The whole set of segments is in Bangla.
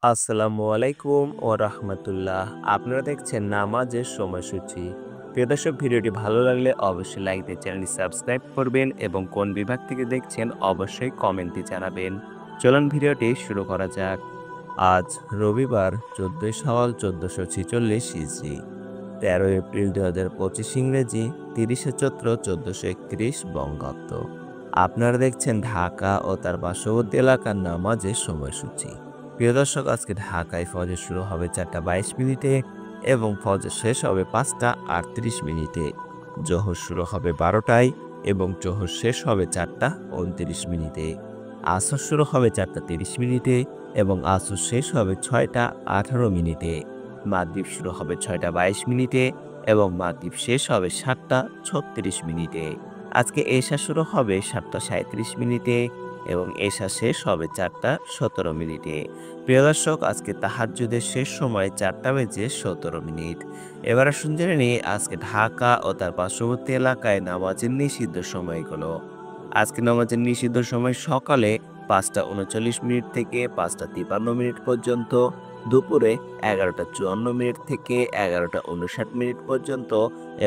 আসসালামু আলাইকুম ও রাহমাতুল্লাহ। আপনারা দেখছেন নামাজের সময়সূচি। প্রিয় দর্শক, ভিডিওটি ভালো লাগলে অবশ্যই লাইক দিয়ে চ্যানেলটি সাবস্ক্রাইব করবেন এবং কোন বিভাগ থেকে দেখছেন অবশ্যই কমেন্টে জানাবেন। চলুন ভিডিওটি শুরু করা যাক। আজ রবিবার ১৪ই শাওয়াল ১৪৪৬ হিজরি, ১৩ এপ্রিল ২০২৫ ইংরেজি, ৩০শে চৈত্র ১৪৩১ বঙ্গাব্দ। আপনারা দেখছেন ঢাকা ও তার পার্শ্ববর্তী এলাকার নামাজের সময়সূচি। প্রিয় দর্শক, আজকে ঢাকায় ফজর শুরু হবে ৪টা ২২ মিনিটে এবং ফজর শেষ হবে ৫টা ৩৮ মিনিটে। জোহর শুরু হবে ১২টায় এবং জোহর শেষ হবে ৪টা ২৯ মিনিটে। আসর শুরু হবে ৪টা ৩০ মিনিটে এবং আসর শেষ হবে ৬টা ১৮ মিনিটে। মাগরিব শুরু হবে ৬টা ২২ মিনিটে এবং মাগরিব শেষ হবে ৭টা ৩৬ মিনিটে। আজকে এশা শুরু হবে ৭টা ৩৭ মিনিটে এবং এশা শেষ হবে ৪টা ১৭ মিনিটে। প্রিয় দর্শক, আজকে তাহাজ্জুদের শেষ সময় ৪টা বেজে ১৭ মিনিট। এবার আসুন জেনে নিই আজকে ঢাকা ও তার পার্শ্ববর্তী এলাকায় নামাজের নিষিদ্ধ সময়গুলো। আজকে নামাজের নিষিদ্ধ সময় সকালে ৫টা ৩৯ মিনিট থেকে ৫টা ৫৩ মিনিট পর্যন্ত, দুপুরে ১১টা ৫৪ মিনিট থেকে ১১টা ৫৯ মিনিট পর্যন্ত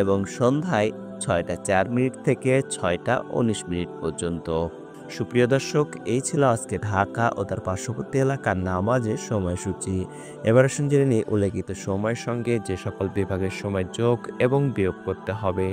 এবং সন্ধ্যায় ৬টা ৪ মিনিট থেকে ৬টা ১৯ মিনিট পর্যন্ত। সুপ্রিয় দর্শক, এই ছিল আজকে ঢাকা ও তার পার্শ্ববর্তী এলাকার নামাজের সময়সূচি। এবার আসুন জেনে নিই উল্লেখিত সময়ের সঙ্গে যে সকল বিভাগের সময় যোগ এবং বিয়োগ করতে হবে।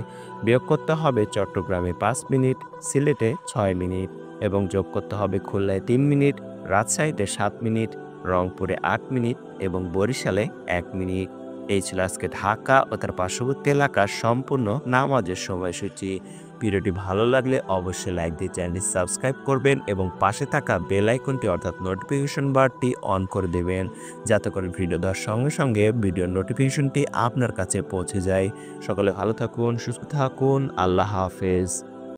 বিয়োগ করতে হবে চট্টগ্রামে ৫ মিনিট, সিলেটে ৬ মিনিট এবং যোগ করতে হবে খুলনায় ৩ মিনিট, রাজশাহীতে ৭ মিনিট, রংপুরে ৮ মিনিট এবং বরিশালে ১ মিনিট। এই ছিল আজকে ঢাকা ও তার পার্শ্ববর্তী এলাকার সম্পূর্ণ নামাজের সময়সূচি। ভিডিওটি ভালো লাগলে অবশ্যই লাইক দিয়ে চ্যানেলটি সাবস্ক্রাইব করবেন এবং পাশে থাকা বেল আইকনটি অর্থাৎ নোটিফিকেশন বারটি অন করে দেবেন, যাতে করে ভিডিও দেওয়ার সঙ্গে সঙ্গে ভিডিওর নোটিফিকেশনটি আপনার কাছে পৌঁছে যায়। সকলে ভালো থাকুন, সুস্থ থাকুন। আল্লাহ হাফেজ।